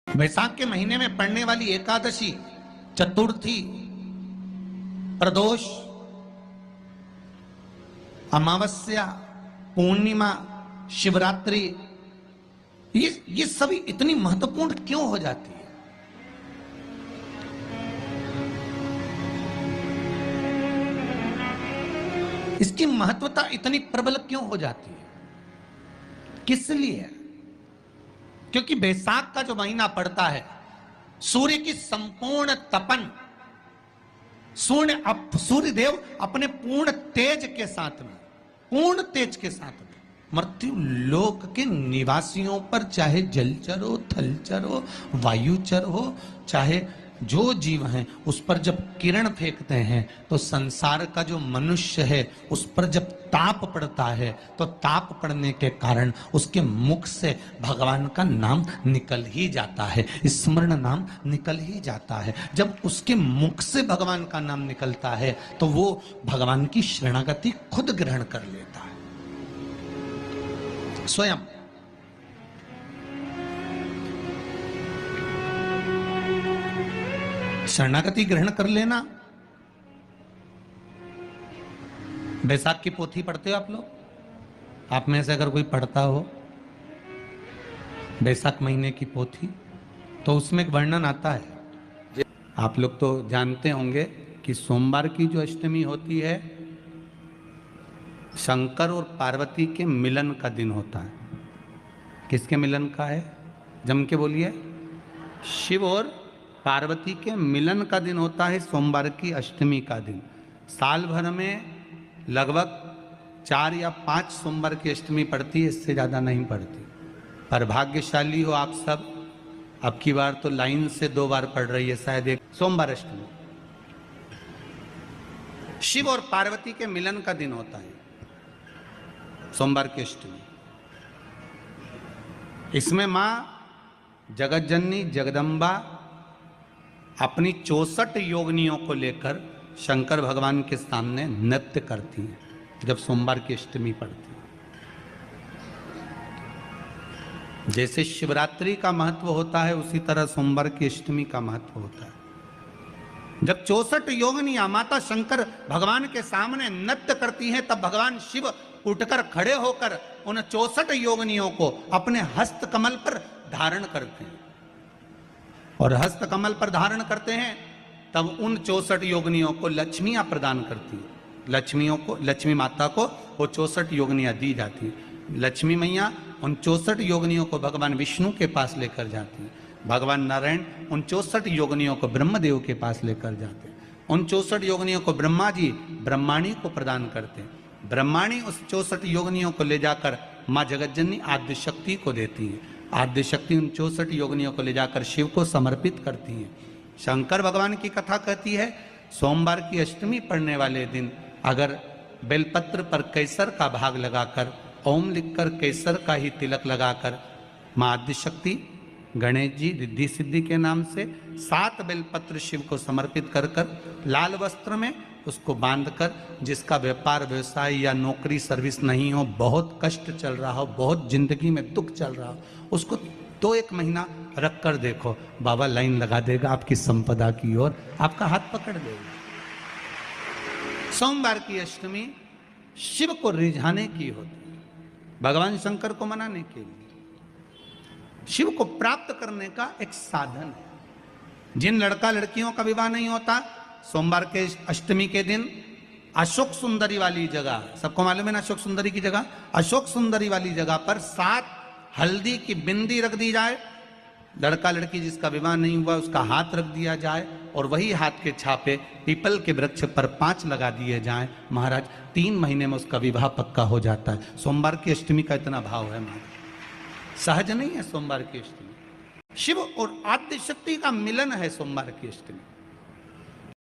वैशाख के महीने में पड़ने वाली एकादशी, चतुर्थी, प्रदोष, अमावस्या, पूर्णिमा, शिवरात्रि, ये सभी इतनी महत्वपूर्ण क्यों हो जाती है? इसकी महत्वता इतनी प्रबल क्यों हो जाती है? किस लिए? क्योंकि बैसाख का जो महीना पड़ता है, सूर्य की संपूर्ण तपन, सूर्य देव अपने पूर्ण तेज के साथ में, पूर्ण तेज के साथ में मृत्यु लोक के निवासियों पर, चाहे जलचर हो, थलचर हो, वायुचर हो, चाहे जो जीव हैं, उस पर जब किरण फेंकते हैं तो संसार का जो मनुष्य है उस पर जब ताप पड़ता है तो ताप पड़ने के कारण उसके मुख से भगवान का नाम निकल ही जाता है, स्मरण नाम निकल ही जाता है। जब उसके मुख से भगवान का नाम निकलता है तो वो भगवान की शरणागति खुद ग्रहण कर लेता है स्वयं। शरणागति ग्रहण कर लेना। बैसाख की पोथी पढ़ते हो आप लोग? आप में से अगर कोई पढ़ता हो बैसाख महीने की पोथी, तो उसमें एक वर्णन आता है। आप लोग तो जानते होंगे कि सोमवार की जो अष्टमी होती है, शंकर और पार्वती के मिलन का दिन होता है। किसके मिलन का है? जम के बोलिए। शिव और पार्वती के मिलन का दिन होता है सोमवार की अष्टमी का दिन। साल भर में लगभग 4 या 5 सोमवार की अष्टमी पड़ती है, इससे ज़्यादा नहीं पड़ती। पर भाग्यशाली हो आप सब, अब की बार तो लाइन से 2 बार पड़ रही है शायद एक सोमवार अष्टमी। शिव और पार्वती के मिलन का दिन होता है सोमवार की अष्टमी। इसमें मां जगत जननी जगदम्बा अपनी 64 योगिनियों को लेकर शंकर भगवान के सामने नृत्य करती हैं जब सोमवार की अष्टमी पड़ती है। जैसे शिवरात्रि का महत्व होता है उसी तरह सोमवार की अष्टमी का महत्व होता है। जब 64 योगिनियां माता शंकर भगवान के सामने नृत्य करती हैं तब भगवान शिव उठकर खड़े होकर उन 64 योगिनियों को अपने हस्त कमल पर धारण करते हैं, और हस्त कमल पर धारण करते हैं तब उन 64 योगिनियों को लक्ष्मियां प्रदान करती है। लक्ष्मियों को, लक्ष्मी माता को वो 64 योगिनियां दी जाती है। लक्ष्मी मैया उन 64 योगिनियों को भगवान विष्णु के पास लेकर जाती है। भगवान नारायण उन 64 योगिनियों को ब्रह्मदेव के पास लेकर जाते हैं। उन 64 योगिनियों को ब्रह्मा जी ब्रह्माणी को प्रदान करते हैं। ब्रह्माणी उस 64 योगिनियों को ले जाकर माँ जगतजननी आद्य शक्ति को देती है। आद्य शक्ति उन 64 योगिनियों को ले जाकर शिव को समर्पित करती है। शंकर भगवान की कथा कहती है, सोमवार की अष्टमी पड़ने वाले दिन अगर बेलपत्र पर केसर का भाग लगाकर, ओम लिखकर केसर का ही तिलक लगाकर माँ आद्य शक्ति गणेश जी रिद्धि सिद्धि के नाम से 7 बेलपत्र शिव को समर्पित कर लाल वस्त्र में उसको बांधकर, जिसका व्यापार व्यवसाय या नौकरी सर्विस नहीं हो, बहुत कष्ट चल रहा हो, बहुत जिंदगी में दुख चल रहा हो, उसको 2-1 महीना रख कर देखो, बाबा लाइन लगा देगा आपकी संपदा की ओर, आपका हाथ पकड़ देगा। सोमवार की अष्टमी शिव को रिझाने की होती है, भगवान शंकर को मनाने के लिए, शिव को प्राप्त करने का एक साधन है। जिन लड़का लड़कियों का विवाह नहीं होता, सोमवार के अष्टमी के दिन अशोक सुंदरी वाली जगह, सबको मालूम है ना अशोक सुंदरी की जगह, अशोक सुंदरी वाली जगह पर 7 हल्दी की बिंदी रख दी जाए। लड़का लड़की जिसका विवाह नहीं हुआ उसका हाथ रख दिया जाए, और वही हाथ के छापे पीपल के वृक्ष पर 5 लगा दिए जाएं। महाराज 3 महीने में उसका विवाह पक्का हो जाता है। सोमवार की अष्टमी का इतना भाव है महाराज, सहज नहीं है सोमवार की अष्टमी। शिव और आद्य शक्ति का मिलन है सोमवार की अष्टमी।